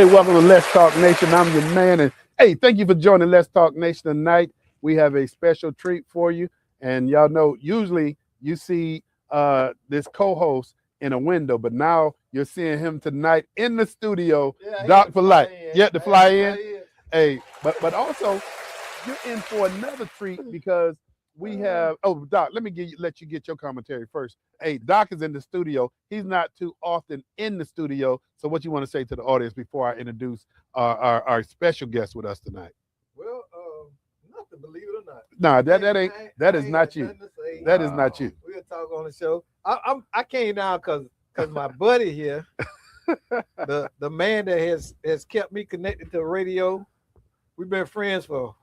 Hey, welcome to Let's Talk Nation. I'm your man. And hey, thank you for joining Let's Talk Nation tonight. We have a special treat for you. And y'all know, usually you see this co-host in a window, but now you're seeing him tonight in the studio, Doc for Life. You had to fly in. Hey, but also you're in for another treat because we have. Oh, Doc, let me let you get your commentary first. Hey, Doc is in the studio. He's not too often in the studio. So, what you want to say to the audience before I introduce our special guest with us tonight? Well, nothing, believe it or not. Nah, that is not you. That is not you. We'll talk on the show. I came down because my buddy here, the man that has kept me connected to the radio. We've been friends for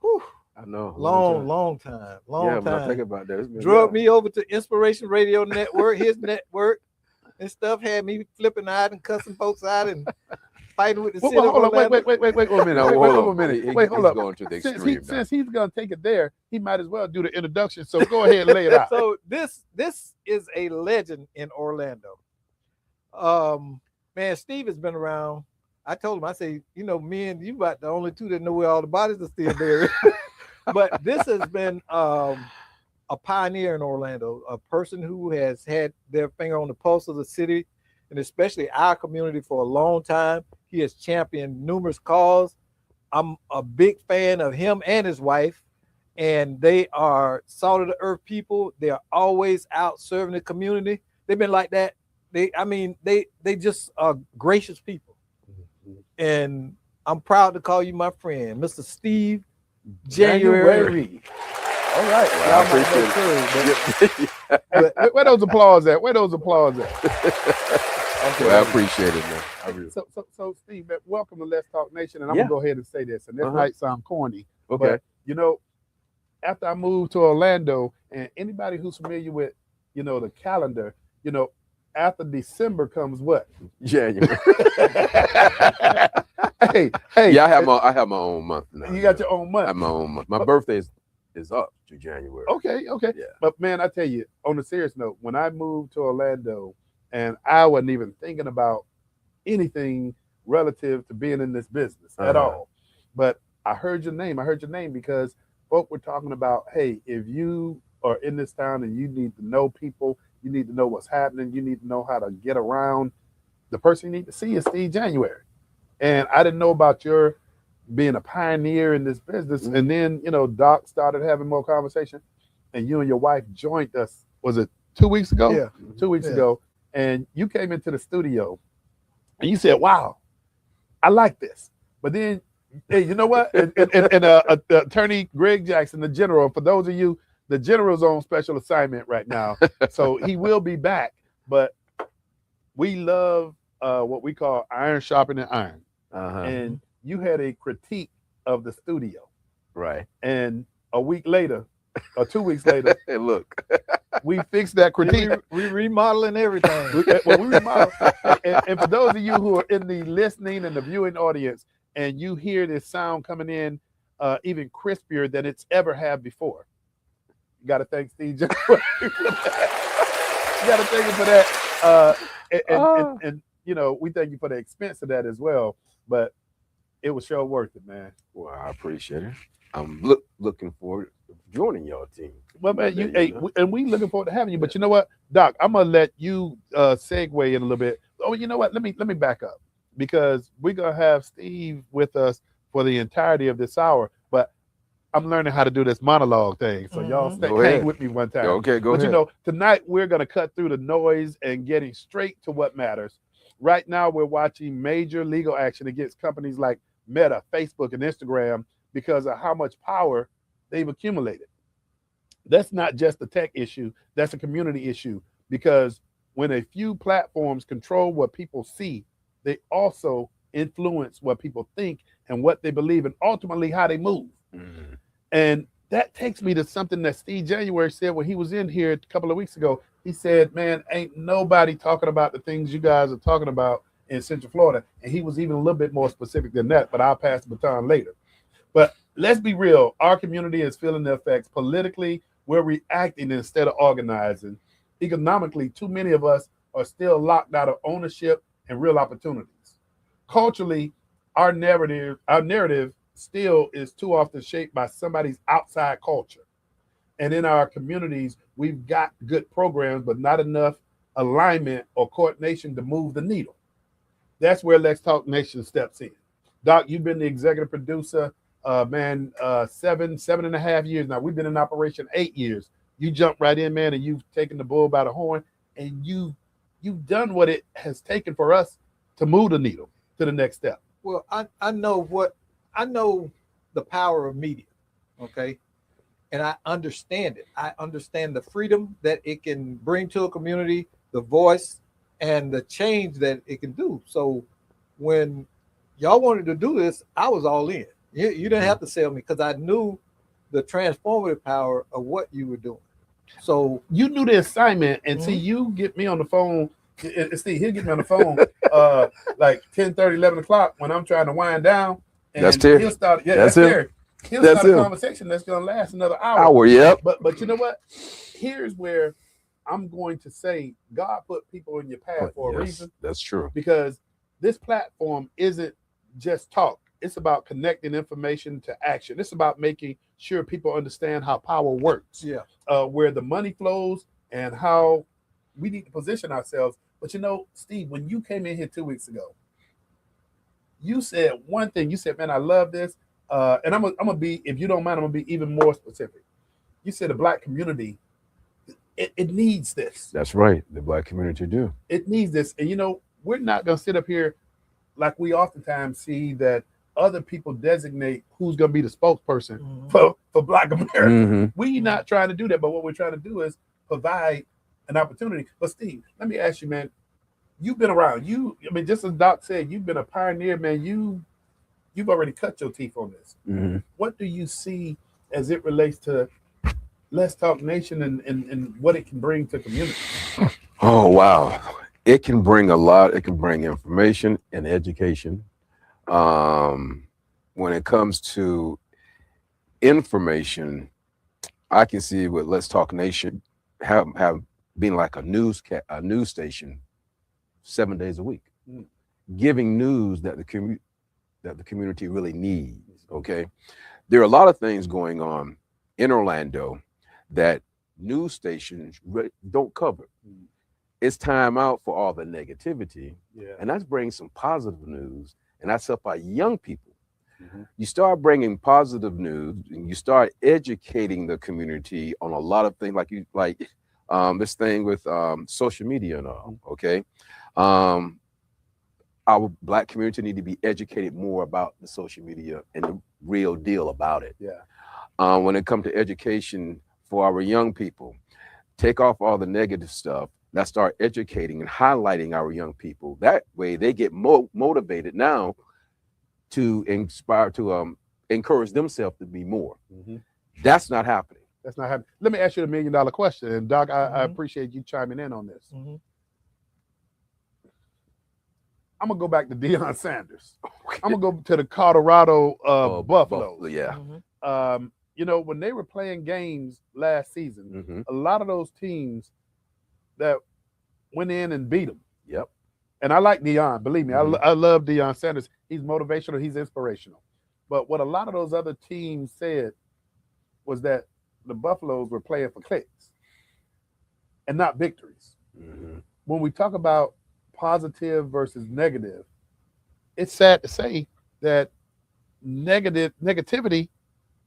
I know long time. When I think about that, Drug me over to Inspiration Radio Network, his network, and stuff. Had me flipping out and cussing folks out and fighting with the city. Hold on, wait a minute. Wait a minute. Wait, hold up. Going to the extreme since he's gonna take it there, he might as well do the introduction. So go ahead and lay it out. So this is a legend in Orlando. Man, Steve has been around. I told him, I say, me and you about the only two that know where all the bodies are still buried. But this has been a pioneer in Orlando, a person who has had their finger on the pulse of the city and especially our community for a long time. He has championed numerous causes. I'm a big fan of him and his wife, and they are salt of the earth people. They are always out serving the community. They've been like that. They just are gracious people. And I'm proud to call you my friend, Mr. Steve January. All right. Well, I appreciate it. Where those applause at? Okay, well, I appreciate it, man. So Steve, welcome to Let's Talk Nation. And I'm going to go ahead and say this. And this might sound corny. Okay. But, after I moved to Orlando, and anybody who's familiar with, the calendar, after December comes what? January. hey. Yeah, I have my own month now. You got your own month. I have my own month. My birthday is up to January. Okay. Yeah. But man, I tell you, on a serious note, when I moved to Orlando, and I wasn't even thinking about anything relative to being in this business at all. But I heard your name. Because folk were talking about, hey, if you are in this town and you need to know people, you need to know what's happening, you need to know how to get around, the person you need to see is Steve January. And I didn't know about your being a pioneer in this business. And then, Doc started having more conversation, and you and your wife joined us, was it 2 weeks ago? Yeah. 2 weeks ago. And you came into the studio and you said, wow, I like this. But then, hey, you know what? And attorney Greg Jackson, the general, for those of you, the general's on special assignment right now. So he will be back. But we love what we call iron sharpening iron. And you had a critique of the studio. Right. And a week later, or 2 weeks later, Hey, look. we fixed that critique. We remodeling everything. We remodeled. And for those of you who are in the listening and the viewing audience, and you hear this sound coming in even crispier than it's ever had before, you got to thank Steve January for that. You got to thank him for that. And we thank you for the expense of that as well. But it was sure worth it, man. Well, I appreciate it. I'm looking forward to joining your team. Well, man, and we looking forward to having you. But you know what, Doc, I'm gonna let you segue in a little bit. Oh, you know what? Let me back up, because we're gonna have Steve with us for the entirety of this hour. But I'm learning how to do this monologue thing, so y'all hang with me one time. Okay, go ahead. But tonight we're gonna cut through the noise and getting straight to what matters. Right now, we're watching major legal action against companies like Meta, Facebook, and Instagram because of how much power they've accumulated. That's not just a tech issue, that's a community issue, because when a few platforms control what people see, they also influence what people think and what they believe, and ultimately how they move. And that takes me to something that Steve January said when he was in here a couple of weeks ago. He said, man, ain't nobody talking about the things you guys are talking about in Central Florida. And he was even a little bit more specific than that, but I'll pass the baton later. But let's be real. Our community is feeling the effects. Politically, we're reacting instead of organizing. Economically, too many of us are still locked out of ownership and real opportunities. Culturally, our narrative still is too often shaped by somebody's outside culture. And in our communities, we've got good programs, but not enough alignment or coordination to move the needle. That's where Let's Talk Nation steps in. Doc, you've been the executive producer, man, 7.5 years now. We've been in operation 8 years. You jumped right in, man, and you've taken the bull by the horn, and you've done what it has taken for us to move the needle to the next step. Well, I know the power of media, okay? And I understand it. I understand the freedom that it can bring to a community, the voice, and the change that it can do. So when y'all wanted to do this, I was all in. You didn't have to sell me because I knew the transformative power of what you were doing. So You knew the assignment, and see, you get me on the phone. And Steve, he'll get me on the phone like 10:30, 11 o'clock when I'm trying to wind down. And That's Terry. He'll start, yeah, That's that's him. Terry. He'll That's start a him. conversation that's going to last another hour. Hour, yep. But you know what? Here's where I'm going to say God put people in your path for a Yes, reason, that's true. because this platform isn't just talk. It's about connecting information to action. It's about making sure people understand how power works, yeah, where the money flows, and how we need to position ourselves. But you know, Steve, when you came in here 2 weeks ago, you said one thing. You said, "Man, I love this," and I'm gonna be, if you don't mind, I'm gonna be even more specific. You said the Black community, it needs this. That's right. The Black community do. It needs this, and you know, we're not gonna sit up here like we oftentimes see that other people designate who's gonna be the spokesperson for Black America. Mhm. We're not trying to do that, but what we're trying to do is provide an opportunity. But Steve, let me ask you, man, you've been around. I mean, just as Doc said, you've been a pioneer, man. You've already cut your teeth on this. Mhm. What do you see as it relates to Let's Talk Nation and what it can bring to community? Oh wow, it can bring a lot. It can bring information and education. When it comes to information, I can see what Let's Talk Nation have been like a news station 7 days a week, Mm. giving news that the community really needs. Okay, there are a lot of things going on in Orlando that news stations don't cover. Mm. It's time out for all the negativity, Yeah. and that's bringing some positive news, and that's help our young people. Mhm. You start bringing positive news, and you start educating the community on a lot of things, like this thing with social media and all. Okay, our Black community need to be educated more about the social media and the real deal about it. Yeah. When it comes to education for our young people, take off all the negative stuff. Let's start educating and highlighting our young people. That way they get motivated now to inspire, to encourage themselves to be more. Mhm. That's not happening. That's not happening. Let me ask you the $1 million question. And Doc, I Mhm. appreciate you chiming in on this. Mhm. I'm gonna go back to Deion Sanders. I'm gonna go to the Colorado Buffaloes. Yeah. Mhm. You know, when they were playing games last season, Hmm. a lot of those teams that went in and beat them. Yep. And I like Deion. Believe me, Mhm. I love Deion Sanders. He's motivational. He's inspirational. But what a lot of those other teams said was that the Buffaloes were playing for clicks and not victories. Hmm. When we talk about positive versus negative, it's sad to say that negativity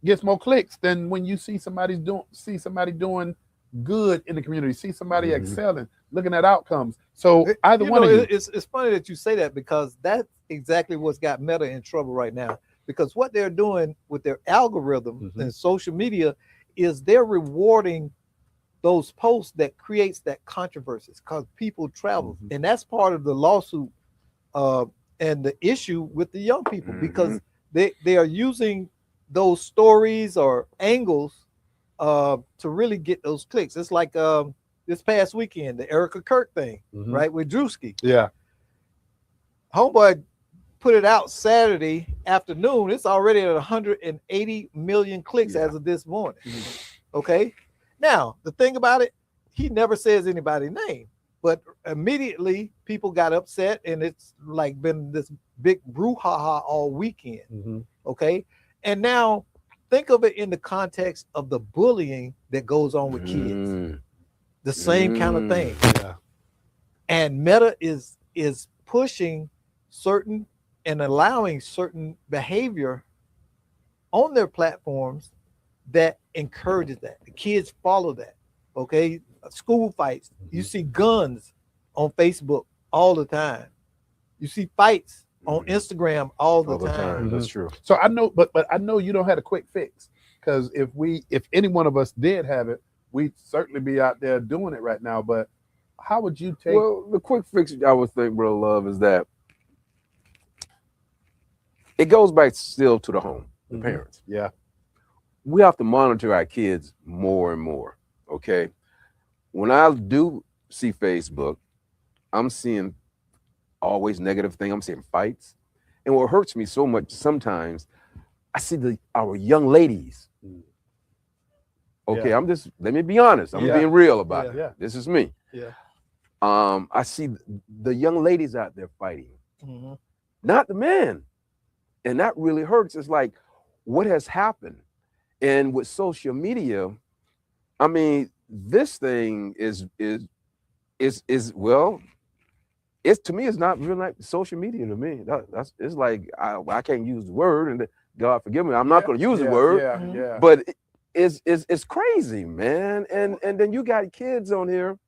gets more clicks than when you see somebody doing good in the community, see somebody Mhm. excelling, looking at outcomes. So either You one know, of you, it's funny that you say that because that's exactly what's got Meta in trouble right now. Because what they're doing with their algorithm Mhm. and social media is they're rewarding those posts that creates that controversies because people travel, Mhm. and that's part of the lawsuit uh, and the issue with the young people because they are using those stories or angles to really get those clicks. It's like this past weekend, the Erica Kirk thing, Mhm. right, with Drewski. Yeah. Homeboy put it out Saturday afternoon. It's already at 180 million clicks Yeah. as of this morning. Mhm. Okay. Now, the thing about it, he never says anybody's name. But immediately people got upset, and it's like been this big brouhaha all weekend. Mhm. Okay. And now think of it in the context of the bullying that goes on with kids. Mm, The same kind of mm. thing. Yeah. And Meta is pushing certain and allowing certain behavior on their platforms that encourages that. The kids follow that. Okay. School fights. You see guns on Facebook all the time. You see fights on Instagram all the time. That's true. So I know, but I know you don't have a quick fix, because if any one of us did have it, we'd certainly be out there doing it right now. But how would you take? Well, the quick fix I would think, Brother Love, is that it goes back still to the home, the Mhm. parents. Yeah. We have to monitor our kids more and more. Okay. When I do see Facebook, I'm seeing always negative thing. I'm seeing fights. And what hurts me so much sometimes, I see our young ladies. Okay, Yeah. let me be honest. I'm Yeah. being real about it. Yeah. This is me. Yeah. I see the young ladies out there fighting, Mhm. not the men. And that really hurts. It's like, what has happened? And with social media, I mean, this thing is well, it's to me, it's not really like social media to me. That's it's like I can't use the word, and God forgive me, I'm not going to use the word. Yeah. Mhm. Yeah. But it's crazy, man. And then you got kids on here,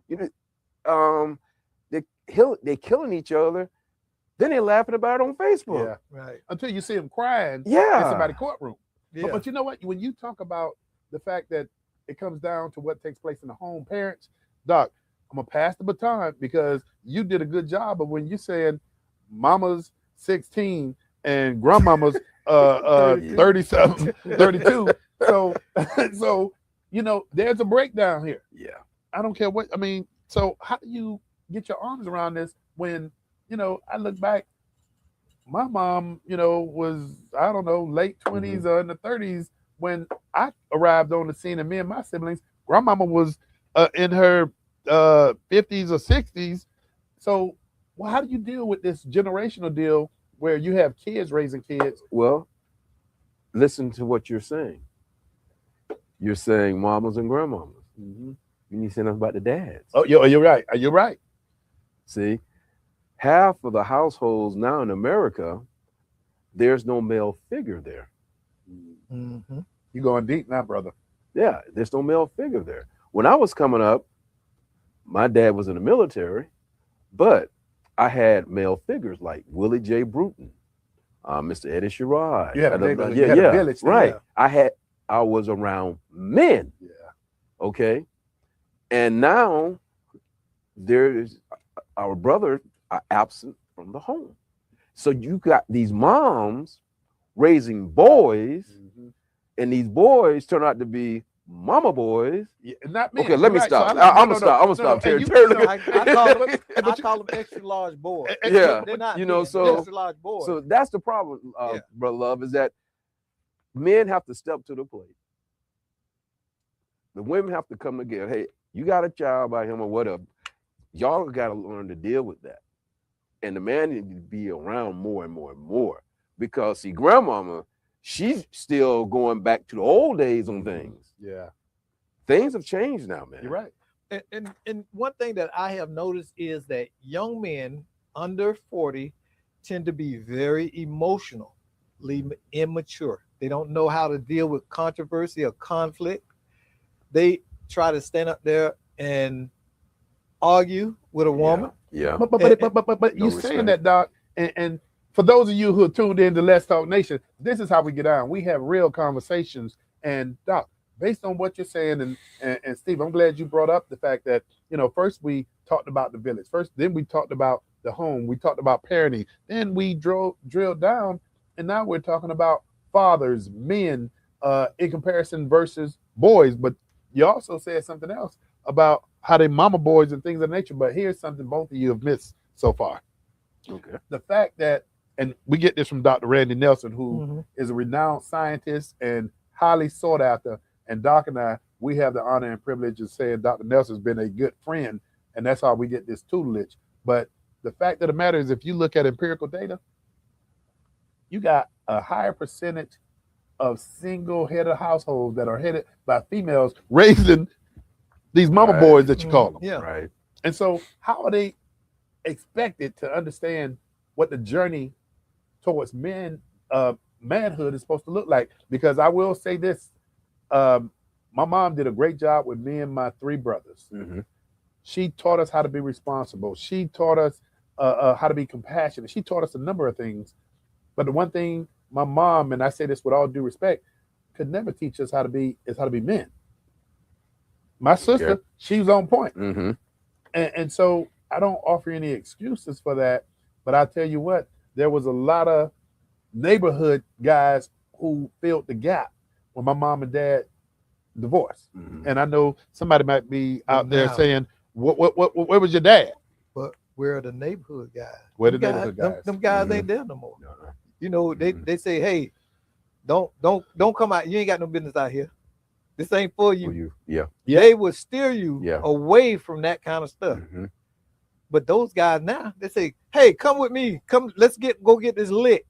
you know, they killing each other. Then they're laughing about it on Facebook. Yeah. Right. Until you see them crying in Yeah. somebody's courtroom. Yeah. But you know what? When you talk about the fact that it comes down to what takes place in the home, parents, Doc, I'm gonna pass the baton, because you did a good job of when you saying mama's 16 and grandmama's 30 something, 32. So so there's a breakdown here. Yeah. I don't care what I mean. So how do you get your arms around this when I look back, my mom, was, I don't know, late 20s or in the 30s when I arrived on the scene, and me and my siblings, grandmama was in her 50s or 60s. So, well, how do you deal with this generational deal where you have kids raising kids? Well, listen to what you're saying. You're saying mamas and grandmamas. Mm-hmm. You need to say nothing about the dads. Oh, you're right. You're right. See, half of the households now in America, there's no male figure there. Mhm. You're going deep now, brother. Yeah, there's no male figure there. When I was coming up, my dad was in the military, but I had male figures like Willie J. Bruton, Mr. Eddie Sherrod. You had a big- you yeah, had a yeah, village there, right. yeah. I was around men. Yeah. Okay, and now there's our brothers are absent from the home, so you got these moms raising boys, Mm-hmm. and these boys turn out to be mama boys. Yeah, not me. Okay, let me You're right. stop. So I'm gonna stop. I'm gonna stop. and Terry. you- Terry, no, look I, at- I call them extra large boys. Yeah. They're not You know, men, so- they're extra large boys. So that's the problem, Yeah. Brother Love, is that men have to step to the plate. The women have to come together. Hey, you got a child by him or whatever. Y'all got to learn to deal with that. And the man needs to be around more and more and more. Because, see, grandmama, she's still going back to the old days on things. Yeah, Things have changed now, man. you're right. And one thing that I have noticed is that young men under 40 tend to be very emotionally immature. They don't know how to deal with controversy or conflict. They try to stand up there and argue with a woman. Yeah. But No you saying respect. that, Doc, and for those of you who are tuned in to Let's Talk Nation, this is how we get on. We have real conversations. And Doc, based on what you're saying, and Steve, I'm glad you brought up the fact that, first we talked about the village. Then we talked about the home. We talked about parenting. Then we drilled down, and now we're talking about fathers, men, in comparison versus boys. But you also said something else about how they mama boys and things of that nature. But here's something both of you have missed so far. Okay. The fact that, and we get this from Dr. Randy Nelson, who Mhm. is a renowned scientist and highly sought after. And Doc and I, we have the honor and privilege of saying Dr. Nelson's been a good friend and that's how we get this tutelage. But the fact of the matter is, if you look at empirical data, you got a higher percentage of single-headed households that are headed by females raising these mama Right. boys that you call them. Yeah. Right. And so how are they expected to understand what the journey towards manhood is supposed to look like? Because I will say this, my mom did a great job with me and my 3 brothers. Mm-hmm. She taught us how to be responsible. She taught us how to be compassionate. She taught us a number of things. But the one thing my mom, and I say this with all due respect, could never teach us how to be men. My sister, Yeah. she was on point. Mm-hmm. And so I don't offer any excuses for that. But I tell you what, there was a lot of neighborhood guys who filled the gap when my mom and dad divorced. Mm-hmm. And I know somebody might be out there Now. saying, where was your dad? But where are the neighborhood guys? Where the Them neighborhood them- guys? Them guys Mhm. ain't there no more. No, no. You know, Mhm. they say, hey, don't come out. You ain't got no business out here. This ain't for you. For you. Yeah. Yeah. They will steer you Yeah. away from that kind of stuff. Mm-hmm. But those guys now, they say, hey, come with me. Come, let's go get this lick.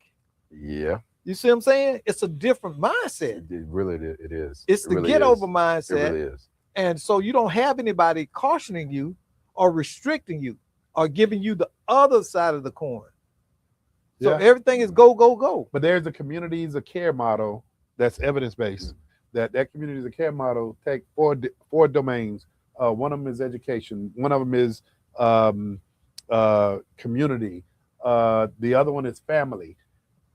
Yeah. You see what I'm saying? It's a different mindset. It really it is. It's It the really get is. over It mindset. really is. And so you don't have anybody cautioning you or restricting you or giving you the other side of the coin. So Yeah. everything is go, go, go. But there's a communities of care model that's evidence-based. That communities of care model take four domains. One of them is education. One of them is community. The other one is family.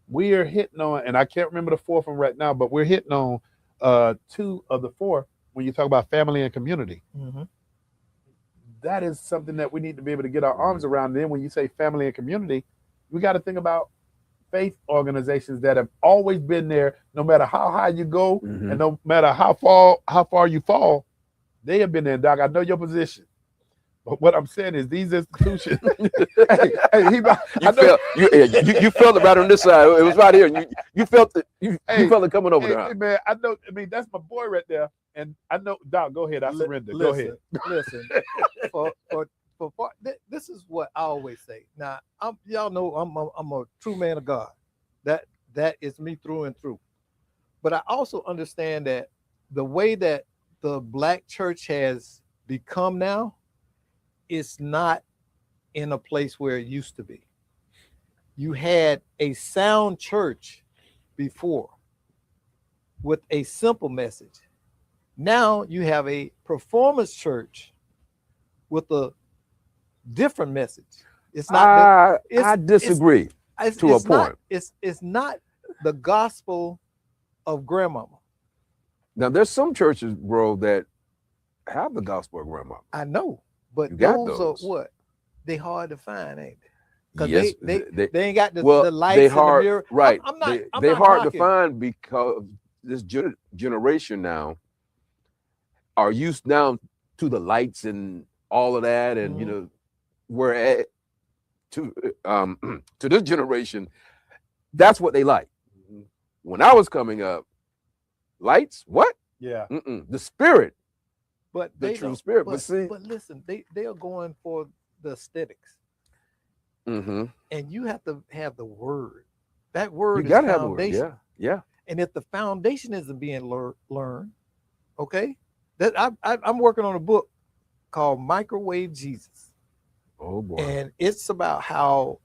We are hitting on, and I can't remember the 4th one right now, but we're hitting on 2 of the 4 when you talk about family and community. Mhm. That is something that we need to be able to get our arms around. And then when you say family and community, we got to think about faith organizations that have always been there, no matter how high you go, Mhm. and no matter how far you fall, they have been there. Doc, I know your position, but what I'm saying is these institutions. You felt it right on this side. It was right here. You felt it. You felt it coming over there. Hey, man, I know. I mean, that's my boy right there, and I know. Doc, go ahead. I surrender. Go ahead. Listen. This is what I always say. Now, y'all know I'm a true man of God. That is me through and through. But I also understand that the way that the Black church has become now, it's not in a place where it used to be. You had a sound church before with a simple message. Now you have a performance church with a different message. It's not. I disagree to a it's not- point. It's not the gospel of grandmama. Now there's some churches, bro, that have the gospel of grandma. I know, but You got those those. are what they hard to find, ain't they? Because Yes, they ain't got the well, lights they and the hard, mirror. right? I'm not. I'm they not hard to knocking. find because this generation now are used now to the lights and all of that, and you Mhm. know, where to this generation, that's what they like. When I was coming up, lights, what? Yeah. The spirit, But the they true don't- spirit. But, But see, but listen, they are going for the aesthetics, mhm. and you have to have the word. That You word is gotta have a word. foundation. Yeah, yeah. And if the foundation isn't being learned, okay, that I'm working on a book called Microwave Jesus, Oh boy. and it's about how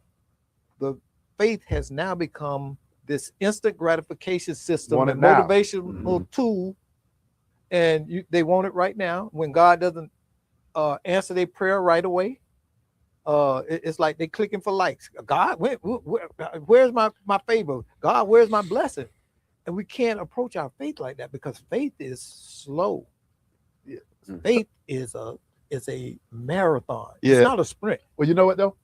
the faith has now become this instant gratification system, Want and it now. motivational tool, and they want it right now. When God doesn't answer their prayer right away, it's like they clicking for likes. God, where's my favor? God, where's my blessing? And we can't approach our faith like that because faith is slow. Faith is a marathon. Yeah. It's not a sprint. Well, you know what though,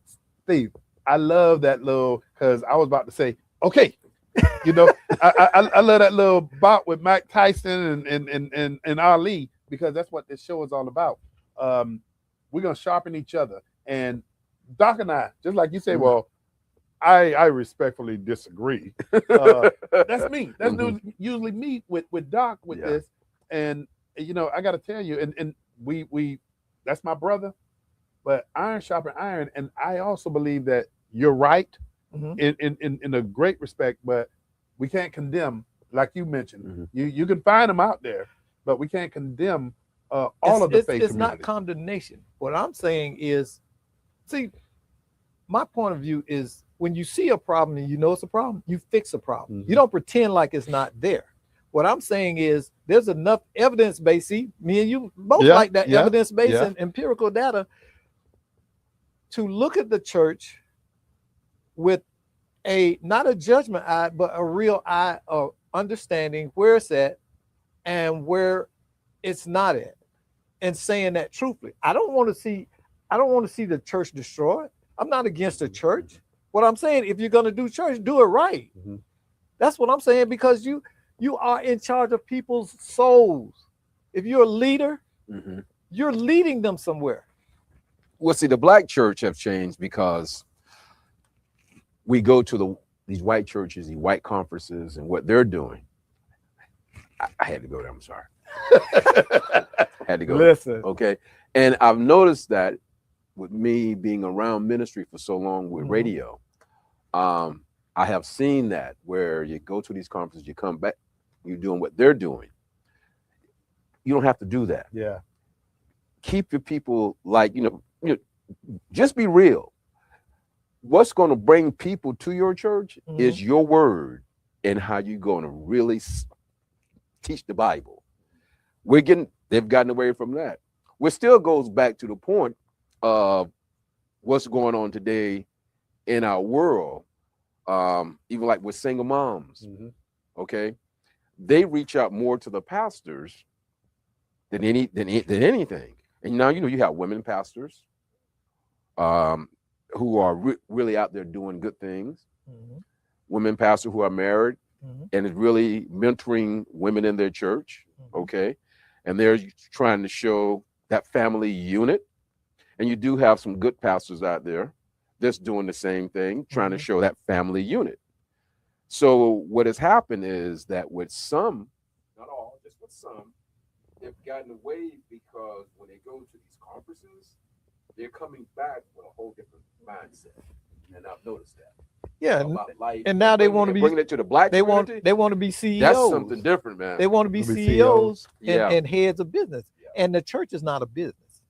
Steve, I love that little, because I was about to say, okay, you know, I love that little bout with Mike Tyson and Ali, because that's what this show is all about. We're gonna sharpen each other, and Doc and I, just like you say, well, I respectfully disagree. That's me. That's usually me with Doc with Yeah. this, and you know, I got to tell you, and we that's my brother, but iron sharpen iron. And I also believe that you're right Mhm. in a great respect, but we can't condemn, like you mentioned. Mhm. You can find them out there, but we can't condemn all of the faith It's not community. condemnation. What I'm saying is, see, my point of view is when you see a problem and you know it's a problem, you fix a problem. Mhm. You don't pretend like it's not there. What I'm saying is there's enough evidence based. See, me and you both Yeah, like that yeah, evidence based yeah. and empirical data to look at the church with a not a judgment eye, but a real eye of understanding where it's at and where it's not at, and saying that truthfully. I don't want to see the church destroyed. I'm not against the church. What I'm saying, if you're going to do church, do it right. Mhm. That's what I'm saying, because you are in charge of people's souls. If you're a leader, Mhm. you're leading them somewhere. Well, see, the black church have changed because we go to these white churches, these white conferences, and what they're doing. I had to go there. I'm sorry. Had to go. Listen, Okay. And I've noticed that with me being around ministry for so long with Mhm. radio, I have seen that where you go to these conferences, you come back, you're doing what they're doing. You don't have to do that. Yeah. Keep your people like, just be real. What's going to bring people to your church is your word and how you're going to really teach the Bible. They've gotten away from that. Which still goes back to the point of what's going on today in our world, even like with single moms. Mhm. Okay, they reach out more to the pastors than anything. And now you have women pastors who are really out there doing good things. Mhm. Women pastors who are married Mhm. and is really mentoring women in their church. Mhm. Okay, and they're trying to show that family unit. And you do have some good pastors out there that's doing the same thing, trying to Mhm. show that family unit. So what has happened is that with some, not all, just with some, they've gotten away because when they go to these conferences, they're coming back with a whole different mindset. And I've noticed that Yeah, about life. and now they want to bringing be it to the black community. they want to be CEOs. That's something different, man. They want to be Wanna be CEOs Yeah. and heads of business. Yeah. And the church is not a business.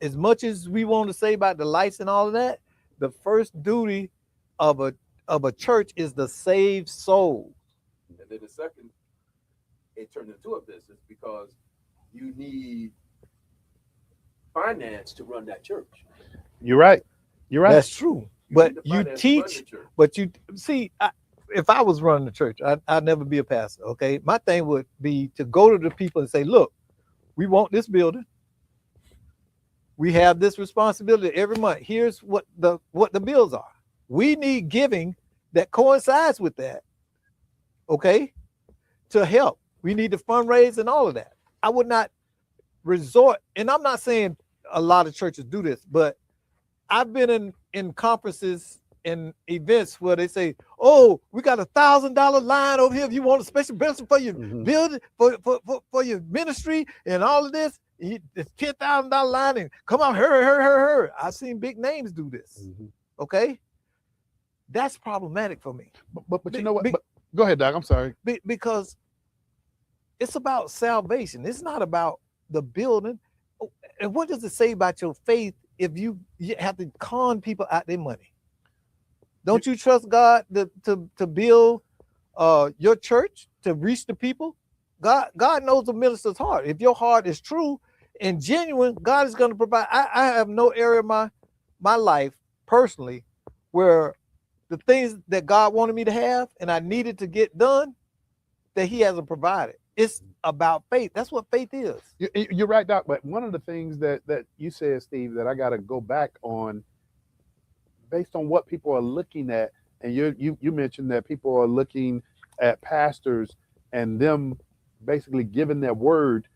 As much as we want to say about the lights and all of that, the first duty of a church is to save souls. And then the second, it turned into a business because you need finance to run that church. You're right. You're right. That's true. You But need the you finance to run teach, the church. but you see, if I was running the church, I'd never be a pastor. Okay, my thing would be to go to the people and say, "Look, we want this building. We have this responsibility every month. Here's what the bills are. We need giving that coincides with that. Okay, to help. We need to fundraise and all of that. I would not resort, and I'm not saying a lot of churches do this, but I've been in conferences and events where they say, "Oh, we got $1,000 line over here if you want a special blessing for your Mhm. building, for your ministry, and all of this. It's $10,000 line, and come on, hurry. I've seen big names do this. Mhm. Okay, that's problematic for me But you know what? But, go ahead, Doc. I'm sorry. because it's about salvation. It's not about the building. And what does it say about your faith if you have to con people out their money? Don't you trust God to build your church to reach the people? God knows the minister's heart. If your heart is true and genuine, God is going to provide. I have no area of my life personally where the things that God wanted me to have and I needed to get done that He hasn't provided. It's about faith. That's what faith is. You're right, Doc. But one of the things that you said, Steve, that I got to go back on, based on what people are looking at, and you mentioned that people are looking at pastors and them basically giving their word.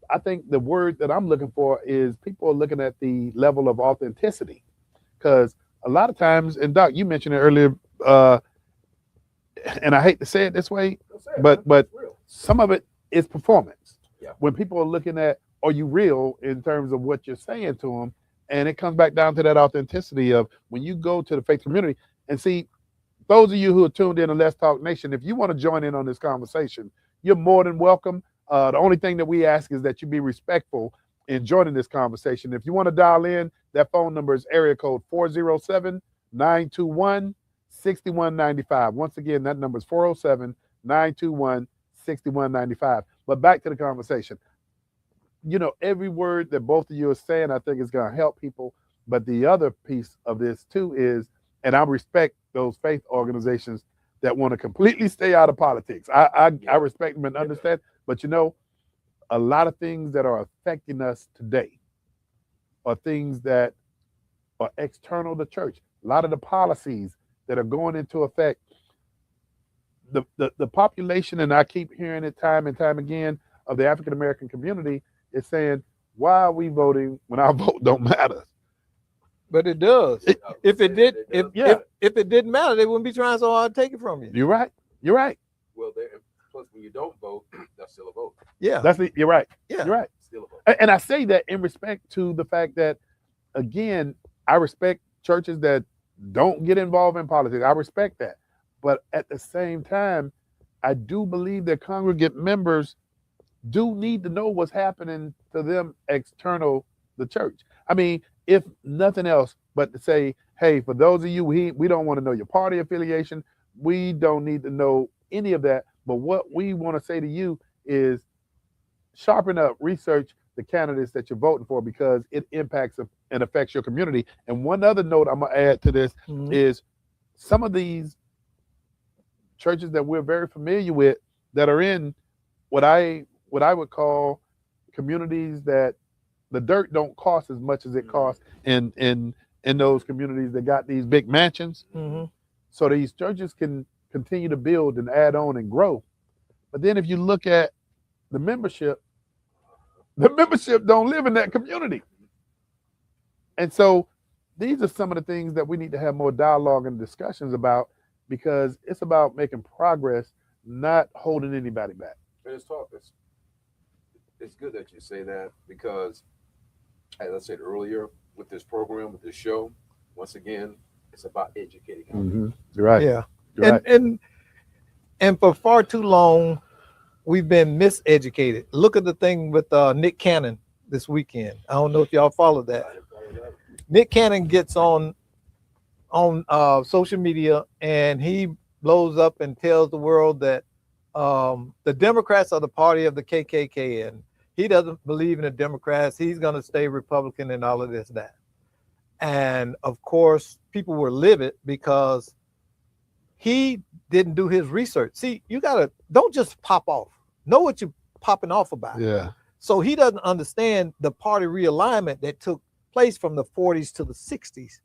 I think the word that I'm looking for is people are looking at the level of authenticity, because a lot of times, and Doc, you mentioned it earlier, and I hate to say it this way, but some of it is performance. Yeah. When people are looking at, are you real in terms of what you're saying to them, And it comes back down to that authenticity of when you go to the faith community and see those of you who are tuned in to Let's Talk Nation, if you want to join in on this conversation, you're more than welcome. The only thing that we ask is that you be respectful in joining this conversation. If you want to dial in, that phone number is area code 407-921-6195. Once again, that number is 407-921-6195. But back to the conversation. You know, every word that both of you are saying, I think is going to help people. But the other piece of this too is, and I respect those faith organizations that want to completely stay out of politics. I respect them and understand. But you know, a lot of things that are affecting us today are things that are external to church. A lot of the policies that are going into effect, the population, and I keep hearing it time and time again, of the African American community is saying, why are we voting when our vote don't matter? But it does. If it didn't matter, they wouldn't be trying so hard to take it from you. You're right. You're right. Well, plus when you don't vote, that's still a vote. Yeah. You're right. Yeah. You're right. Still a vote. And I say that in respect to the fact that, again, I respect churches that don't get involved in politics. I respect that. But at the same time, I do believe that congregate members do need to know what's happening to them external the church. I mean, if nothing else but to say, hey, for those of you, we don't want to know your party affiliation. We don't need to know any of that. But what we want to say to you is sharpen up, research the candidates that you're voting for, because it impacts and affects your community. And one other note I'm going to add to this is some of these churches that we're very familiar with that are in what I would call communities that the dirt don't cost as much as it costs in those communities that got these big mansions. So these churches can continue to build and add on and grow. But then if you look at the membership don't live in that community. And so these are some of the things that we need to have more dialogue and discussions about, because it's about making progress, not holding anybody back. And it's good that you say that, because as I said earlier, with this program, with this show, once again, it's about educating. You're right. Yeah. You're right. And for far too long, we've been miseducated. Look at the thing with Nick Cannon this weekend. I don't know if y'all followed that. Nick Cannon gets on social media and he blows up and tells the world that the Democrats are the party of the KKK, and he doesn't believe in the Democrats. He's going to stay Republican and all of this, that. And of course, people were livid because he didn't do his research. See, you don't just pop off. Know what you're popping off about. Yeah. So he doesn't understand the party realignment that took place from the 40s to the 60s.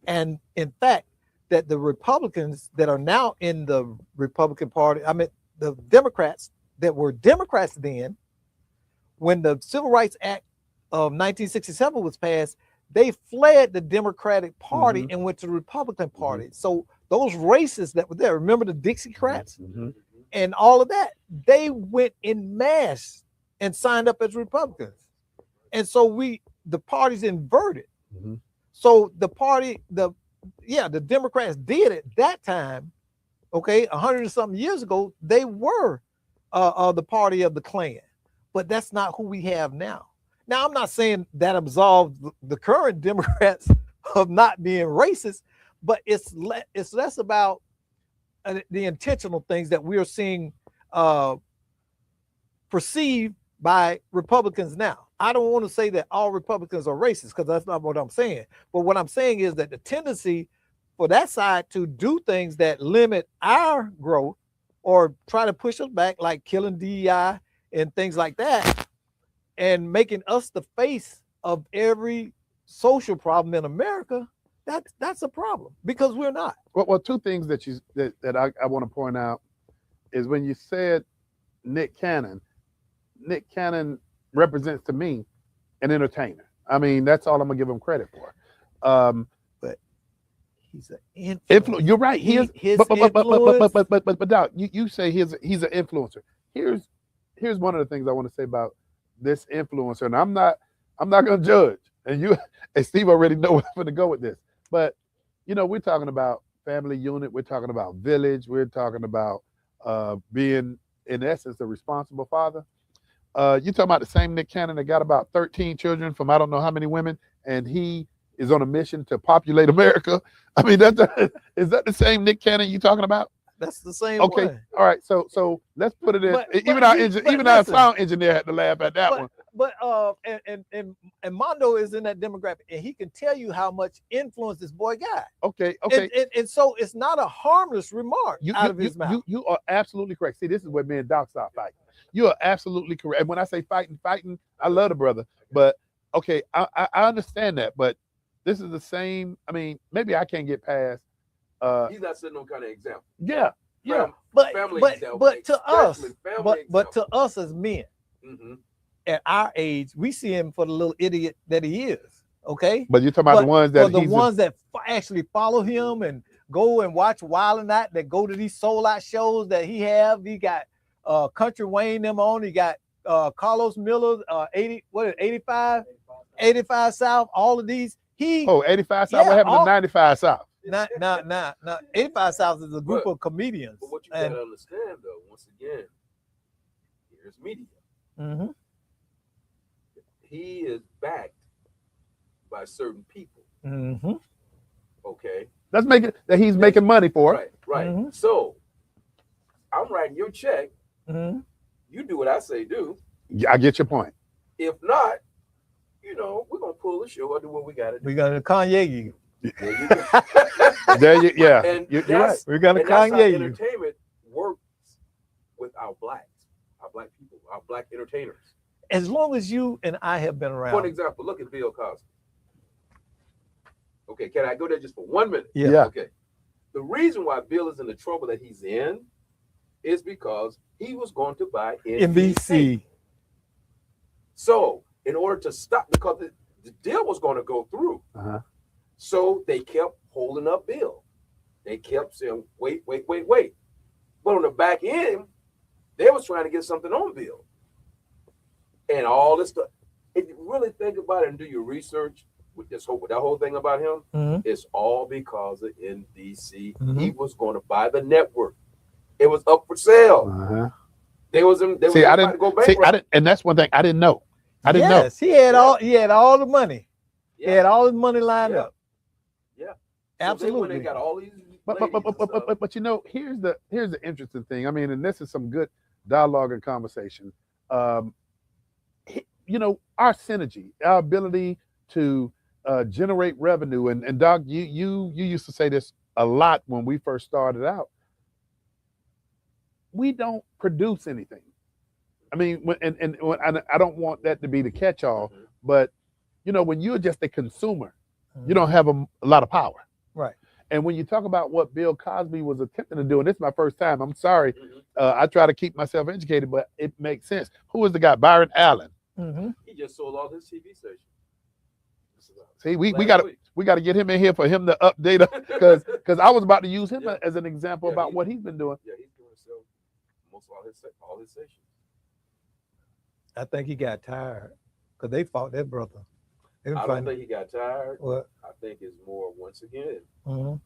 And in fact, that the Republicans that are now in the Republican Party, I mean, the Democrats that were Democrats then, when the Civil Rights Act of 1967 was passed, they fled the Democratic Party and went to the Republican Party. So those racists that were there, remember the Dixiecrats and all of that, they went in mass and signed up as Republicans. And so the party's inverted. So the Democrats did at that time, okay, 100 and something years ago, they were the party of the Klan, but that's not who we have now. Now, I'm not saying that absolves the current Democrats of not being racist, but it's less about the intentional things that we are seeing perceived by Republicans now. I don't want to say that all Republicans are racist, because that's not what I'm saying. But what I'm saying is that the tendency for that side to do things that limit our growth or try to push us back, like killing DEI and things like that, and making us the face of every social problem in America, that's a problem, because we're not. Well, two things that I want to point out is when you said Nick Cannon represents to me an entertainer. I mean, that's all I'm gonna give him credit for. But he's an influencer. You're right. He is. But Doc, you say he's an influencer. Here's one of the things I want to say about this influencer, and I'm not gonna judge. and Steve already know where I'm going to go with this. But we're talking about family unit. We're talking about village. We're talking about being, in essence, a responsible father. You talking about the same Nick Cannon that got about 13 children from I don't know how many women, and he is on a mission to populate America. I mean, is that the same Nick Cannon you talking about? That's the same Okay, one. all right. So let's put it in. But Even our but our listen, sound engineer had to laugh at that one. but and Mondo is in that demographic, and he can tell you how much influence this boy got. Okay. And so it's not a harmless remark out of his mouth. You are absolutely correct. See, this is where me and Doc start fighting. You are absolutely correct. And when I say fighting, I love the brother. But okay, I understand that. But this is the same. I mean, maybe I can't get past. He's not setting no kind of example. Yeah. But Family but example, but to us, especially family but to example. us as men Mhm. at our age, we see him for the little idiot that he is. Okay. But you're talking about the ones that for the he's ones that actually follow him and go and watch Wild and Out, that go to these soul out shows that he have. He got Country Wayne them on. He got Carlos Miller, 85 South, all of these. 85 South. What happened to 95 South? Now, 85 South is a group of comedians. But what you gotta understand, though, once again, here's media. Mhm. He is backed by certain people. Mhm. Okay. Let's make it that he's making money for it. Right. Mhm. So I'm writing your check. Mhm. You do what I say do. Yeah, I get your point. If not, we're gonna pull the show or do what we gotta do. We're gonna Kanye you. There you go. There you, yeah, And you're right. We're gonna And that's how Kanye you. entertainment works with our black people, our black entertainers. As long as you and I have been For an around. example, look at Bill Cosby. Okay, can I go there just for 1 minute? Yeah. Okay. The reason why Bill is in the trouble that he's in is because he was going to buy NBC. NBC. So, in order to stop, because the deal was going to go through, Uh-huh. so they kept holding up Bill. They kept saying, wait. But on the back end, they was trying to get something on Bill. And all this stuff. If you really think about it and do your research with that whole thing about him, Mhm. it's all because of NBC. Mhm. He was going to buy the network. It was up for sale. Uh-huh. They was about to go bankrupt. And that's one thing I didn't know. I didn't know. Yes, he had all the money. He Yeah. had all his money lined Yeah. up. Yeah. So Absolutely. they got all these But ladies and stuff. here's the interesting thing. I mean, and this is some good dialogue and conversation. Our synergy, our ability to generate revenue, and Doc, you used to say this a lot when we first started out. We don't produce anything. I mean, I don't want that to be the catch-all, Mhm. but when you're just a consumer, you don't have a lot of power. Right. And when you talk about what Bill Cosby was attempting to do, and this is my first time, I'm sorry, Mhm. I try to keep myself educated, but it makes sense. Who was the guy? Byron Allen. Mhm. He just sold all his TV stations. See, we Last got week. to get him in here for him to update us, because I was about to use him Yeah. as an example Yeah, about what he's been doing. Yeah, he's doing so most of all his stations. I think he got tired because they fought that brother. They I don't think he got tired. What? I think it's more once again, Mhm.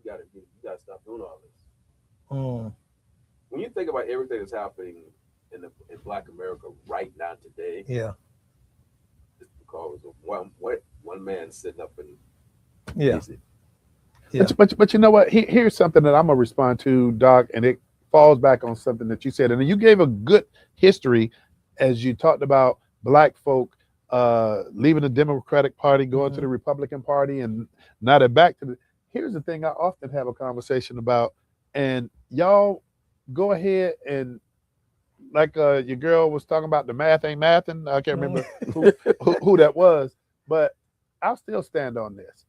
you gotta stop doing all this. Mm. When you think about everything that's happening in Black America right now today, Yeah. it's because of one man sitting up and Yeah. Yeah. But you know what? Here's something that I'm gonna respond to, Doc, and it falls back on something that you said, and you gave a good history as you talked about Black folk leaving the Democratic Party, going to the Republican Party, and now they're back to the. Here's the thing I often have a conversation about, and y'all go ahead and like your girl was talking about the math ain't mathing. I can't remember who that was, but I'll still stand on this.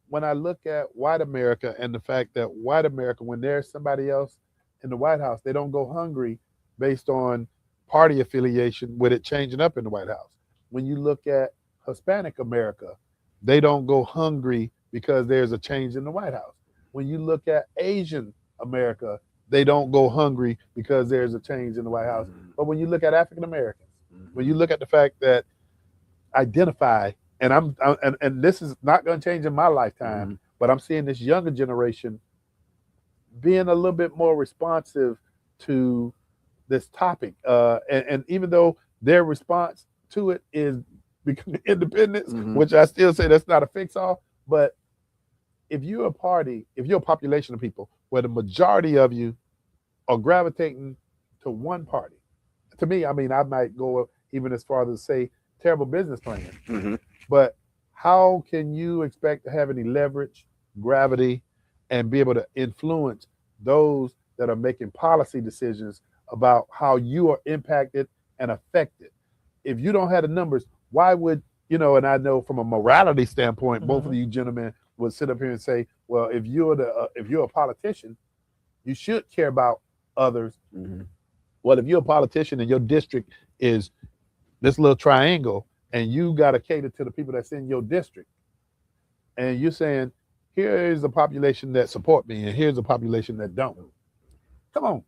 When I look at white America and the fact that white America, when there's somebody else in the White House, they don't go hungry based on party affiliation with it changing up in the White House. When you look at Hispanic America, they don't go hungry because there's a change in the White House. When you look at Asian America, they don't go hungry because there's a change in the White House. But when you look at African Americans, when you look at the fact that identify, and and this is not going to change in my lifetime, but I'm seeing this younger generation being a little bit more responsive to this topic. And even though their response to it is becoming independence, which I still say that's not a fix all, but if you're a party, if you're a population of people where the majority of you are gravitating to one party, to me, I mean, I might go even as far as to say terrible business plan. But how can you expect to have any leverage, gravity, and be able to influence those that are making policy decisions about how you are impacted and affected? If you don't have the numbers, why would, you know, and I know from a morality standpoint, both of you gentlemen would sit up here and say, well, if you're a politician, you should care about others. Well, if you're a politician and your district is this little triangle and you got to cater to the people that's in your district, and you're saying, here is a population that support me and here's a population that don't. Come on.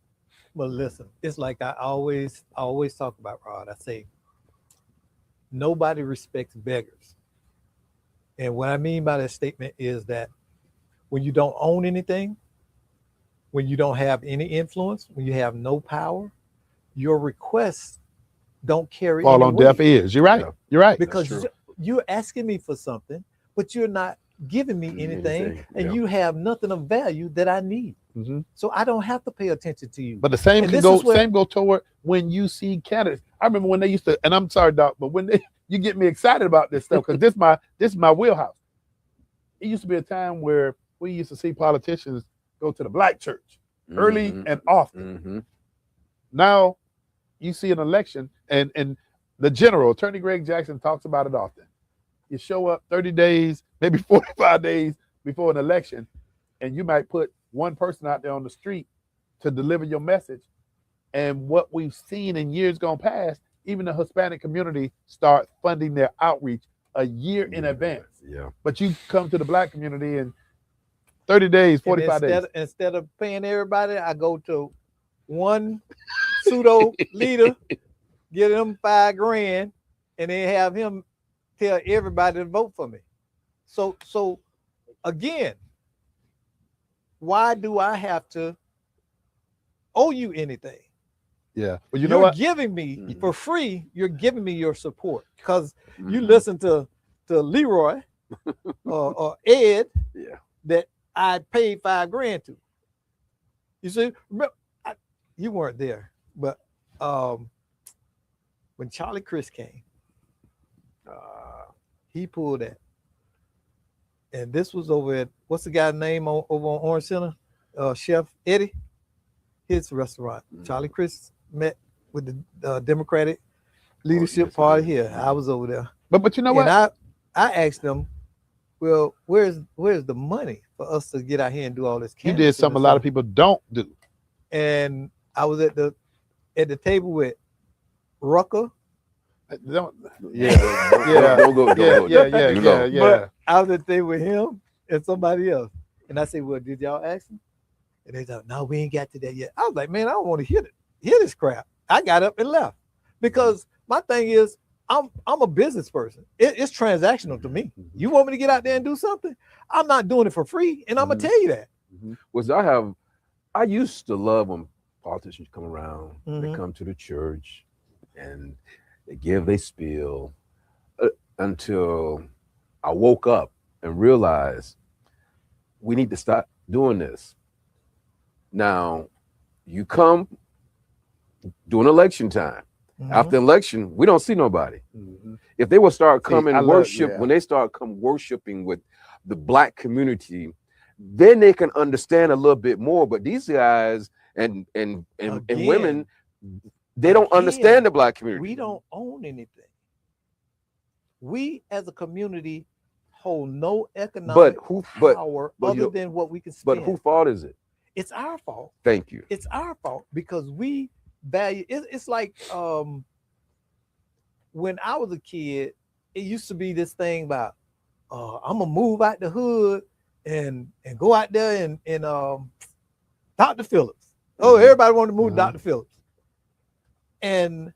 Well, listen, it's like I always talk about, Rod. I say, nobody respects beggars. And what I mean by that statement is that when you don't own anything, when you don't have any influence, when you have no power, your requests don't carry Fall any on weight. deaf ears. You're right. You're right. Because you're asking me for something, but you're not giving me anything, and you have nothing of value that I need. So I don't have to pay attention to you. But the same can go toward when you see candidates. I remember when they used to, and I'm sorry, Doc, but when you get me excited about this stuff, because this is my wheelhouse. It used to be a time where we used to see politicians go to the black church early and often. Now you see an election, and the general, Attorney Greg Jackson, talks about it often. You show up 30 days, maybe 45 days before an election, and you might put one person out there on the street to deliver your message. And what we've seen in years gone past, even the Hispanic community start funding their outreach a year in advance. But you come to the black community in 30 days, 45 days. Instead of paying everybody, I go to one pseudo leader, get him $5,000, and then have him tell everybody to vote for me. So again, why do I have to owe you anything? Yeah. Well, you're giving me for free, you're giving me your support because you listen to Leroy or Ed that I paid $5,000 to. You see, remember, you weren't there, but when Charlie Chris came, he pulled that. And this was over at, what's the guy's name over on Orange Center? Chef Eddie, his restaurant. Charlie Chris met with the Democratic Leadership Party here. I was over there. But you know what? And I asked them, well, where's the money for us to get out here and do all this? You did something a lot of people don't do. And I was at the table with Rucker. Don't go. But I was at the table with him and somebody else. And I said, well, did y'all ask him? And they said, no, we ain't got to that yet. I was like, man, I don't want to hear this crap. I got up and left because my thing is, I'm a business person. It's transactional to me. You want me to get out there and do something? I'm not doing it for free, and I'm gonna tell you that. I used to love when politicians come around. They come to the church and they give their spiel until I woke up and realized we need to stop doing this. Now, you come during election time. After election, we don't see nobody. If they will start coming when they start worshiping with the black community, then they can understand a little bit more. But these guys and women, they don't understand the black community. We don't own anything. We as a community hold no economic power other than what we can spend. But whose fault is it? It's our fault. Thank you. It's our fault because we value it's like when I was a kid, it used to be this thing about I'm gonna move out the hood and go out there and Dr. Phillips. Oh, everybody wanted to move to Dr. Phillips. And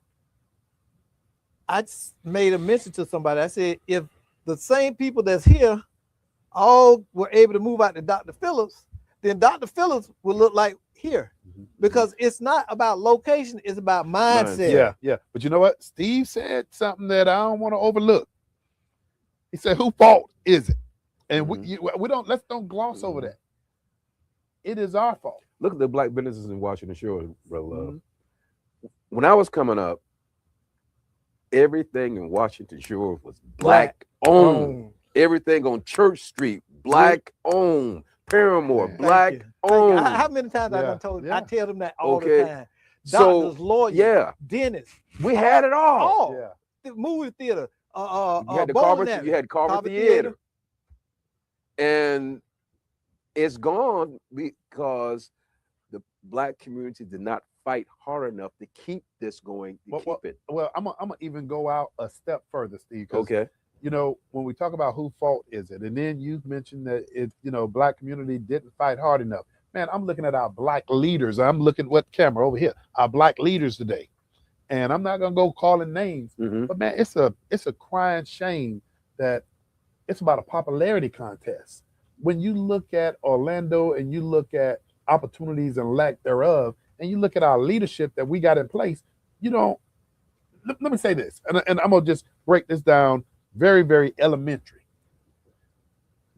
made a mention to somebody. I said, if the same people that's here all were able to move out to Dr. Phillips, then Dr. Phillips will look like here. Because it's not about location, it's about mindset. Yeah, yeah. But you know what? Steve said something that I don't want to overlook. He said, "Whose fault is it?" And we don't gloss over that. It is our fault. Look at the black businesses in Washington Shore, Brother Love. When I was coming up, everything in Washington Shore was black owned. Everything on Church Street, black owned. Paramore, black owned. How many times I told you? I tell them that all the time. So, doctors, lawyers, dentists. We had it all. All. The movie theater. You had the Carver Theater. And it's gone because the black community did not fight hard enough to keep this going. Well, I'm gonna even go out a step further, Steve. Okay. You know, when we talk about whose fault is it, and then you mentioned that black community didn't fight hard enough. Man, I'm looking at our black leaders. I'm looking what camera over here. Our black leaders today, and I'm not gonna go calling names, but man, it's a crying shame that it's about a popularity contest. When you look at Orlando and you look at opportunities and lack thereof, and you look at our leadership that we got in place, let me say this, and I'm gonna just break this down very, very elementary.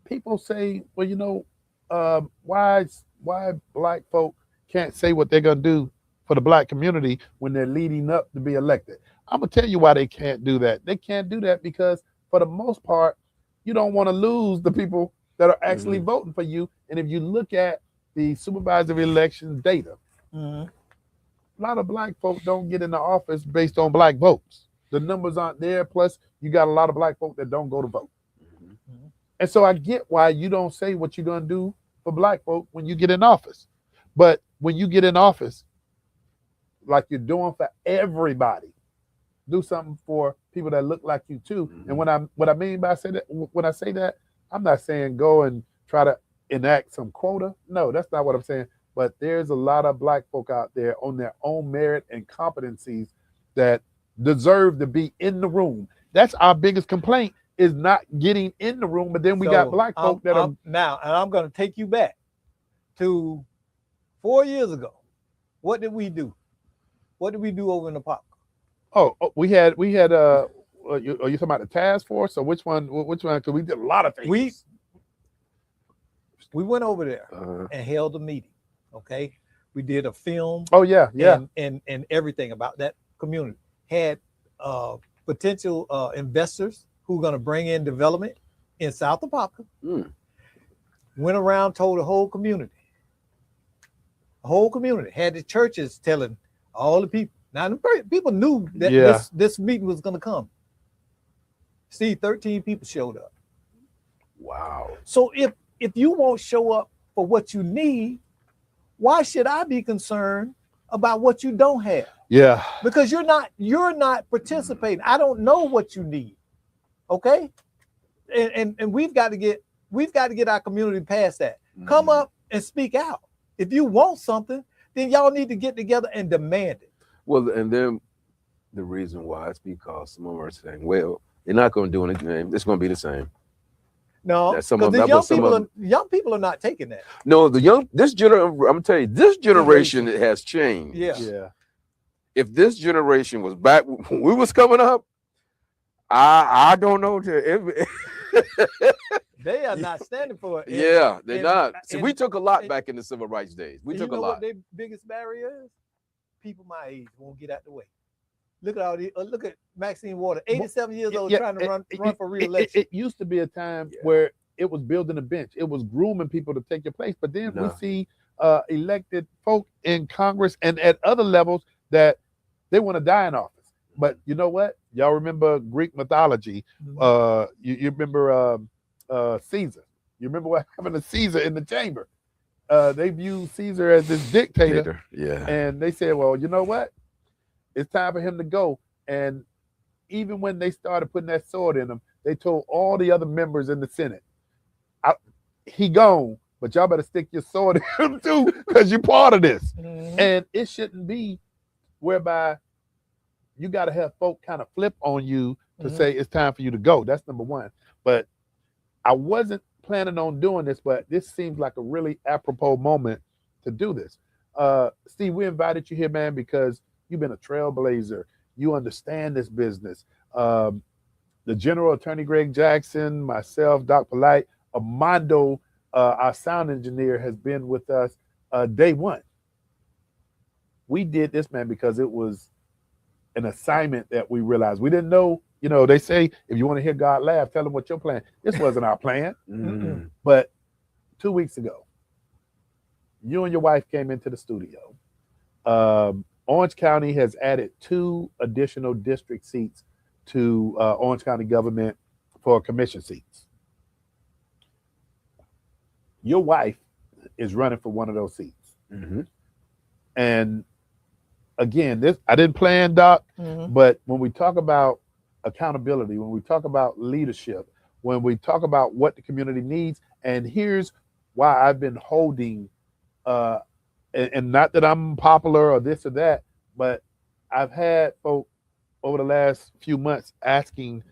People say, well, why black folk can't say what they're gonna do for the black community when they're leading up to be elected. I'm gonna tell you why they can't do that. They can't do that because for the most part, you don't want to lose the people that are actually voting for you. And if you look at the supervisory election data, a lot of black folks don't get into office based on black votes. The numbers aren't there. Plus, you got a lot of black folk that don't go to vote. And so I get why you don't say what you're going to do for black folk when you get in office. But when you get in office, like you're doing for everybody, do something for people that look like you too. And what I mean by when I say that, I'm not saying go and try to enact some quota. No, that's not what I'm saying. But there's a lot of black folk out there on their own merit and competencies that deserve to be in the room. That's our biggest complaint, is not getting in the room. But then we got black folk that are now, and I'm going to take you back to 4 years ago. What did we do? What did we do over in the park? Oh, we had are you talking about the task force, or which one? Because we did a lot of things. We went over there and held a meeting. Okay, we did a film. Oh yeah. And everything about that community. Had potential investors who are going to bring in development in South Apopka. Went around, told the whole community. The whole community had the churches telling all the people. Now the people knew that this meeting was going to come. See, 13 people showed up. Wow. So if you won't show up for what you need, why should I be concerned about what you don't have? Yeah. Because you're not participating. I don't know what you need. Okay? And we've got to get our community past that. Come up and speak out. If you want something, then y'all need to get together and demand it. Well, and then the reason why is because some of them are saying, well, they're not going to do anything. It's going to be the same. No, because young people are not taking that. No, I'm gonna tell you, this generation has changed. Yeah. If this generation was back when we was coming up, I don't know. They are not standing for it. Yeah, they're not. See, we took a lot back in the civil rights days. We took a lot. What their biggest barrier is? People my age won't get out the way. Look at all these. Look at Maxine Waters, 87 years old, trying to run for re-election. It used to be a time where it was building a bench. It was grooming people to take your place. But then we see elected folk in Congress and at other levels that they want to die in office. But you know what? Y'all remember Greek mythology. You remember Caesar. You remember what happened to Caesar in the chamber? They viewed Caesar as this dictator. Yeah. And they said, well, you know what? It's time for him to go. And even when they started putting that sword in him, they told all the other members in the Senate, he gone, but y'all better stick your sword in him too, because you're part of this. And it shouldn't be whereby you got to have folk kind of flip on you to Mhm. say it's time for you to go. That's number one. But I wasn't planning on doing this, but this seems like a really apropos moment to do this. Steve, we invited you here, man, because you've been a trailblazer. You understand this business. The General Attorney Greg Jackson, myself, Doc Polite, Armando, our sound engineer, has been with us day one. We did this, man, because it was an assignment that we realized. We didn't know, they say if you want to hear God laugh, tell him what your plan. This wasn't our plan. Mm. But 2 weeks ago, you and your wife came into the studio. Orange County has added 2 additional district seats to Orange County government for commission seats. Your wife is running for one of those seats. Mm-hmm. And again, this I didn't plan, Doc, Mhm. but when we talk about accountability, when we talk about leadership, when we talk about what the community needs, and here's why I've been holding, and not that I'm popular or this or that, but I've had folk over the last few months asking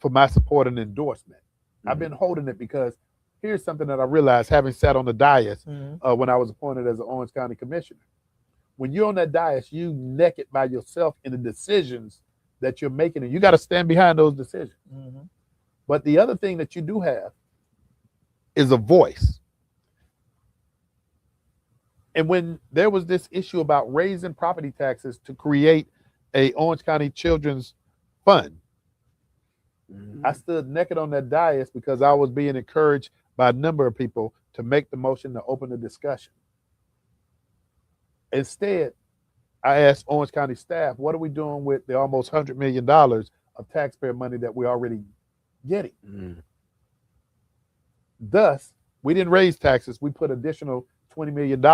for my support and endorsement. I've been holding it because here's something that I realized having sat on the dais Mhm. when I was appointed as an Orange County commissioner. When you're on that dais, you naked by yourself in the decisions that you're making, and you got to stand behind those decisions. Mhm. But the other thing that you do have is a voice. And when there was this issue about raising property taxes to create a Orange County Children's Fund, I stood naked on that dais because I was being encouraged by a number of people to make the motion to open the discussion. Instead, I asked Orange County staff, what are we doing with the almost $100 million of taxpayer money that we're already getting? Mm. Thus, we didn't raise taxes. We put additional $20 million,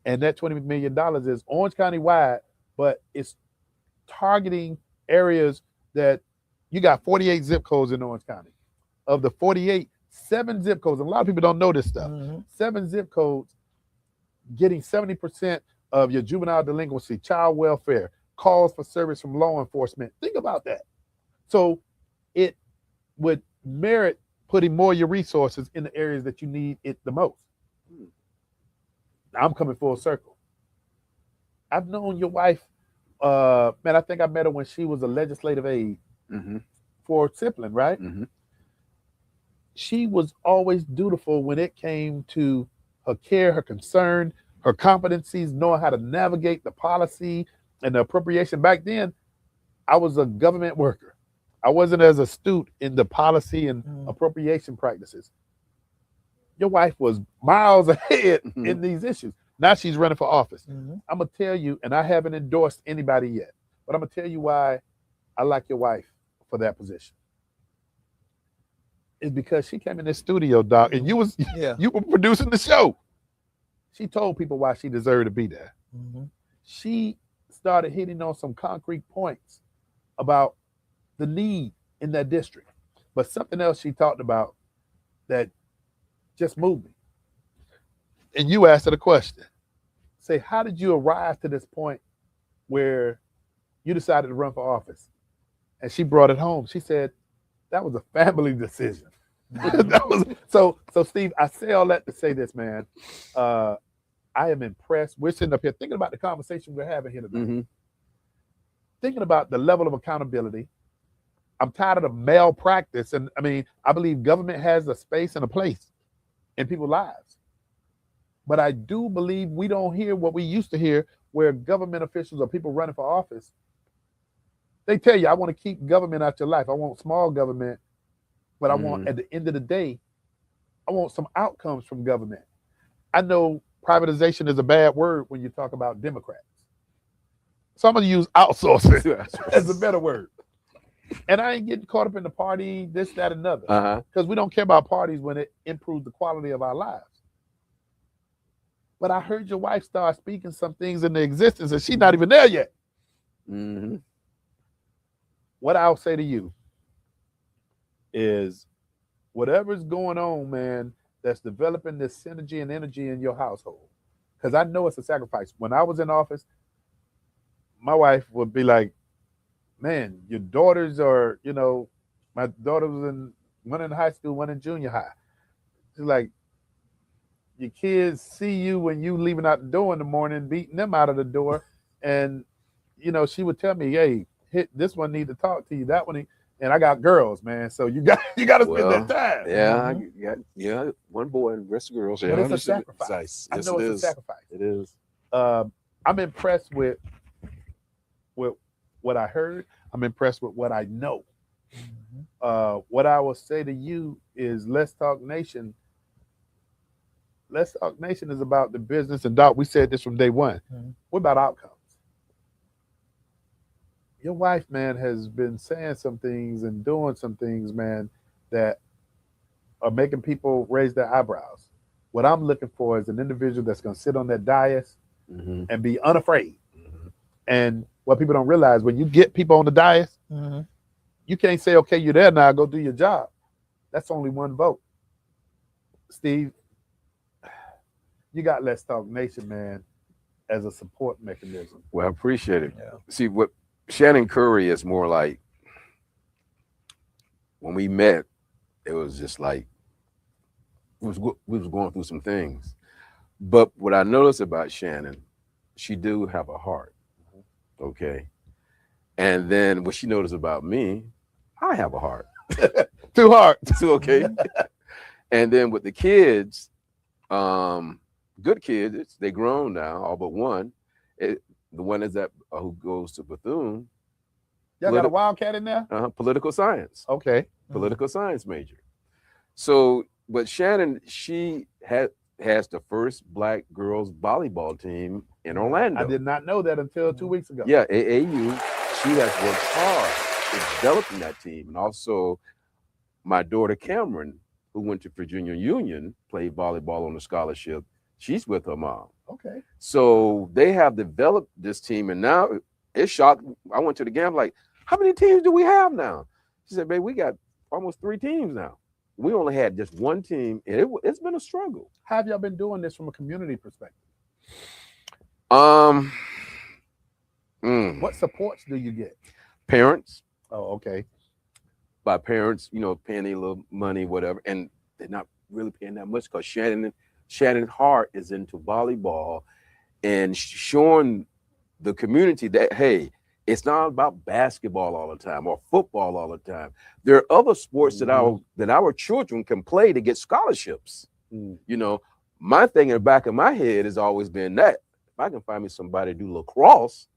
and that $20 million is Orange County wide, but it's targeting areas that you got 48 zip codes in Orange County. Of the 48, 7 zip codes, and a lot of people don't know this stuff, Mhm. 7 zip codes getting 70% of your juvenile delinquency, child welfare, calls for service from law enforcement. Think about that. So it would merit putting more of your resources in the areas that you need it the most. Now, I'm coming full circle. I've known your wife, man, I think I met her when she was a legislative aide Mm-hmm. for Sipling, right? Mm-hmm. She was always dutiful when it came to her care, her concern, her competencies, knowing how to navigate the policy and the appropriation. Back then, I was a government worker. I wasn't as astute in the policy and appropriation practices. Your wife was miles ahead in these issues. Now she's running for office. Mhm. I'm going to tell you, and I haven't endorsed anybody yet, but I'm going to tell you why I like your wife for that position. Is because she came in this studio, Doc, and Yeah. you were producing the show. She told people why she deserved to be there. Mhm. She started hitting on some concrete points about the need in that district. But something else she talked about that just moved me. And you asked her the question. Say, how did you arrive to this point where you decided to run for office? And she brought it home. She said, that was a family decision. That was so Steve, I say all that to say this, man. I am impressed. We're sitting up here thinking about the conversation we're having here tonight. Mm-hmm. Thinking about the level of accountability. I'm tired of the malpractice. And I mean, I believe government has a space and a place in people's lives. But I do believe we don't hear what we used to hear where government officials or people running for office, they tell you, I want to keep government out your life. I want small government, but I want, at the end of the day, I want some outcomes from government. I know privatization is a bad word when you talk about Democrats. So I'm going to use outsourcing as a better word. And I ain't getting caught up in the party, this, that, and another. Because we don't care about parties when it improves the quality of our lives. But I heard your wife start speaking some things into existence, and she's not even there yet. Mm-hmm. What I'll say to you is whatever's going on, man, that's developing this synergy and energy in your household. Because I know it's a sacrifice. When I was in office, my wife would be like, man, your daughters are, my daughter was one in high school, one in junior high. It's like your kids see you when you leaving out the door in the morning, beating them out of the door, and she would tell me, "Hey, hit this one need to talk to you. That one." And I got girls, man. So you got to spend that Well, time. yeah, Mhm. yeah, one boy and the rest of girls. But Yeah, it's a understand. sacrifice. Nice. I Yes, know it it's a is. sacrifice. It is. I'm impressed with what I heard. I'm impressed with what I know. Mhm. What I will say to you is, Let's Talk Nation. Let's Talk Nation is about the business, and Doc, we said this from day one. Mhm. What about outcomes? Your wife, man, has been saying some things and doing some things, man, that are making people raise their eyebrows. What I'm looking for is an individual that's going to sit on that dais Mm-hmm. and be unafraid. Mm-hmm. And what people don't realize, when you get people on the dais, Mhm. you can't say, okay, you're there now, go do your job. That's only one vote. Steve, you got Let's Talk Nation, man, as a support mechanism. Well, I appreciate it. Yeah. See, what Shannon Curry is more like, when we met, it was just like we was going through some things. But what I noticed about Shannon, she do have a heart. Okay. And then what she noticed about me, I have a heart. Too hard. So okay. Mhm. And then with the kids, good kids, they grown now, all but one. The one is that who goes to Bethune, Y'all got a wildcat in there? political science, Okay. political science major. So, but Shannon, she has the first black girls volleyball team in Orlando. I did not know that until 2 weeks ago. Yeah, AAU. She has worked hard in developing that team, and also my daughter Cameron, who went to Virginia Union, played volleyball on a scholarship. She's with her mom. Okay. So they have developed this team, and now it's shocked. I went to the game, like, how many teams do we have now? She said, babe, we got almost 3 teams now. We only had just one team, and it's been a struggle. How have y'all been doing this from a community perspective? Um, What supports do you get? Parents, Oh, okay. by parents, paying a little money, whatever, and they're not really paying that much because Shannon Hart is into volleyball and showing the community that, hey, it's not about basketball all the time or football all the time. There are other sports that our children can play to get scholarships. Mm. My thing in the back of my head has always been that if I can find me somebody to do lacrosse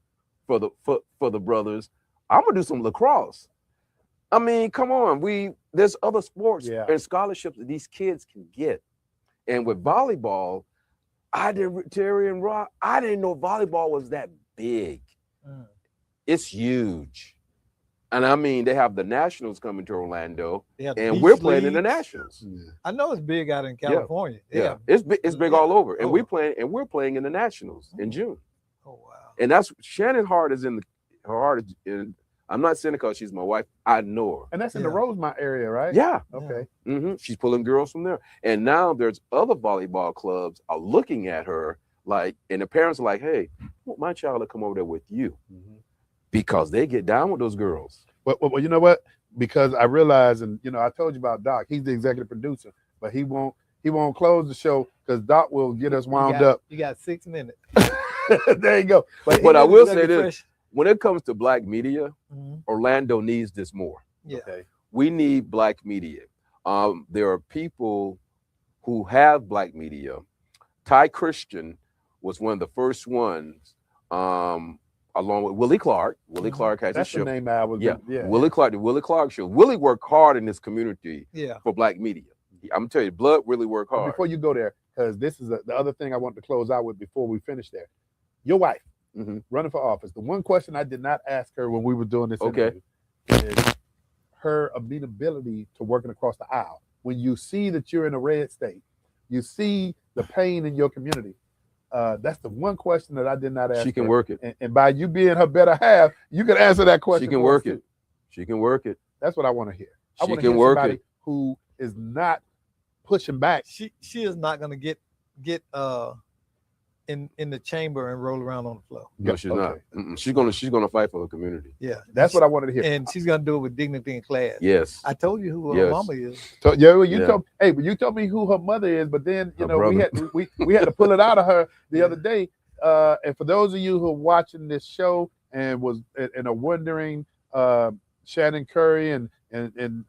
for the brothers, I'm gonna do some lacrosse. I mean, come on, there's other sports and scholarships that these kids can get. And with volleyball, Terry and Rob, I didn't know volleyball was that big. Mm. It's huge. And I mean, they have the Nationals coming to Orlando, Yeah, the and beach we're playing in the leagues. Nationals. I know it's big out in California. Yeah, it's big all over, and Oh. we're playing in the Nationals in June. Oh wow. And that's Shannon Hart is her heart is in. I'm not saying it because she's my wife. I know her. And that's in the Rosemont area, right? Yeah. Okay. She's pulling girls from there. And now there's other volleyball clubs are looking at her like, and the parents are like, hey, I want my child to come over there with you because they get down with those girls. Well, you know what? Because I realized, and I told you about Doc. He's the executive producer, but he won't close the show because Doc will get us wound up. You got 6 minutes. There you go. But I will say this: when it comes to black media, Mhm. Orlando needs this more. Yeah. Okay. We need black media. There are people who have black media. Ty Christian was one of the first ones, along with Willie Clark. Willie Clark has That's a show. the name I was. Yeah. Yeah. Willie Clark, the Willie Clark show. Willie worked hard in this community Yeah. for black media. I'm telling you, Blood really worked hard. Before you go there, because this is the other thing I want to close out with before we finish there. Your wife running for office. The one question I did not ask her when we were doing this interview is her amenability to working across the aisle. When you see that you're in a red state, you see the pain in your community. That's the one question that I did not ask. She can her. work it. And by you being her better half, you can answer that question. She can work it. She can work it. That's what I want to hear. I She want to can hear work somebody it. who is not pushing back. She is not gonna get in the chamber and roll around on the floor. No, she's not. Okay. She's gonna fight for her community. Yeah, That's what I wanted to hear. and she's gonna do it with dignity and class. Yes. I told you who her Yes. mama is. So yeah, well, you Yeah. told but you told me who her mother is, but then you Her know brother. we had to pull it out of her the Yeah. other day. And for those of you who are watching this show and are wondering, Shannon Curry and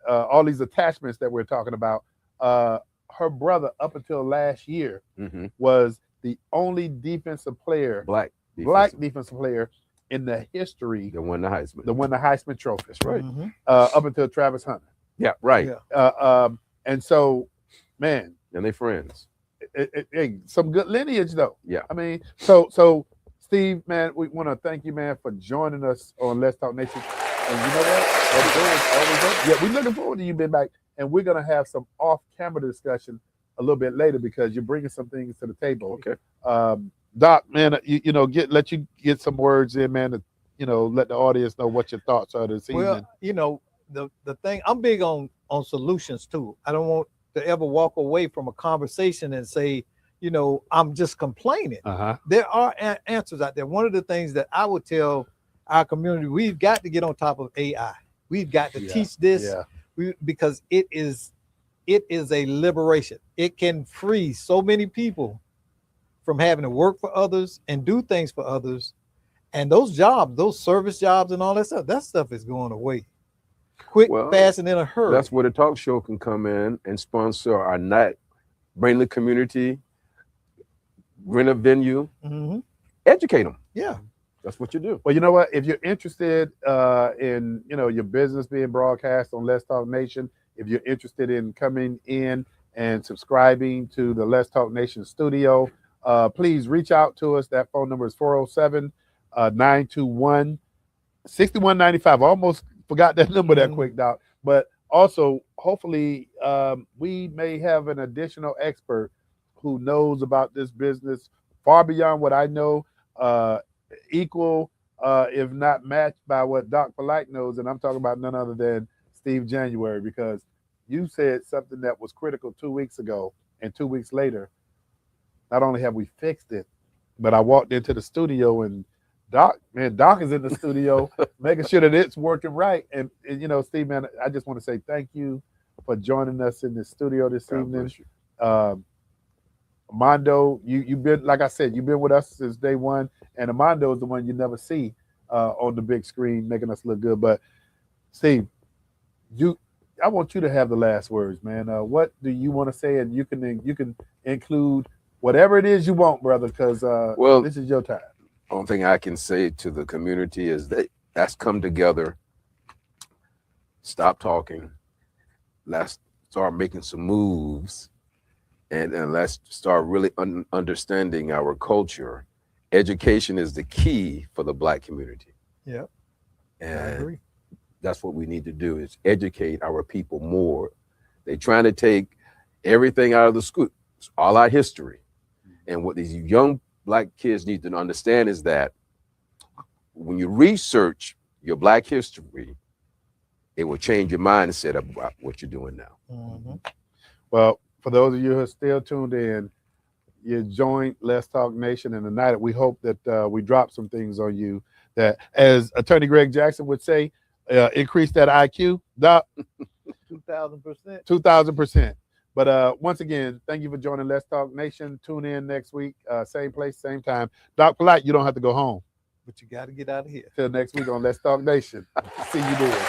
all these attachments that we're talking about, her brother up until last year Mm-hmm. was the only defensive player, Black defensive player in the history that won the Heisman. that won the Heisman Trophy. That's right. Mhm. Up until Travis Hunter. Yeah, right. Yeah. And so, man, And they friends. some good lineage though. Yeah. I mean, so Steve, man, we want to thank you, man, for joining us on Let's Talk Nation. And you know what? That door is always open. Yeah, we're looking forward to you being back, and we're gonna have some off-camera discussion a little bit later because you're bringing some things to the table. Okay. Doc, man, you know, let you get some words in, man, to, you know, let the audience know what your thoughts are this evening. Well, you know, the thing, I'm big on solutions too. I don't want to ever walk away from a conversation and say, you know, I'm just complaining. Uh-huh. There are answers out there. One of the things that I would tell our community, we've got to get on top of AI. We've got to Yeah. teach this Yeah. because it is a liberation. It can free so many people from having to work for others and do things for others. And those jobs, those service jobs and all that stuff is going away quick, Well, fast, and in a hurry. That's where the talk show can come in and sponsor our night, bring the community, rent a venue, Mhm. educate them. Yeah. That's what you do. Well, you know what? If you're interested in, you know, your business being broadcast on Let's Talk Nation, if you're interested in coming in and subscribing to the Let's Talk Nation studio, please reach out to us. That phone number is 407-921-6195. I almost forgot that number that quick, Doc. But also, hopefully, we may have an additional expert who knows about this business far beyond what I know, equal, if not matched by what Doc Polite knows. And I'm talking about none other than Steve January, because you said something that was critical 2 weeks ago, and 2 weeks later, not only have we fixed it, but I walked into the studio and Doc is in the studio making sure that it's working right. And you know, Steve, man, I just want to say thank you for joining us in the studio this God evening. bless you. Mondo, you've been, like I said, you've been with us since day one, and Mondo is the one you never see on the big screen making us look good. But Steve, I want you to have the last words, man. What do you want to say? And you can include whatever it is you want, brother, because Well, this is your time. only thing I can say to the community is let's come together, stop talking, let's start making some moves, and let's start really understanding our culture. Education is the key for the Black community. Yep. I And agree. that's what we need to do, is educate our people more. They're trying to take everything out of the school, all our history. And what these young Black kids need to understand is that when you research your Black history, it will change your mindset about what you're doing now. Mhm. Well, for those of you who are still tuned in, you joined Let's Talk Nation, and tonight we hope that we drop some things on you that, as Attorney Greg Jackson would say, increase that IQ, Doc, 2,000%. 2,000%. But once again, thank you for joining Let's Talk Nation. Tune in next week, same place, same time. Doc Polite, you don't have to go home. But you got to get out of here. Till next week on Let's Talk Nation. See you there.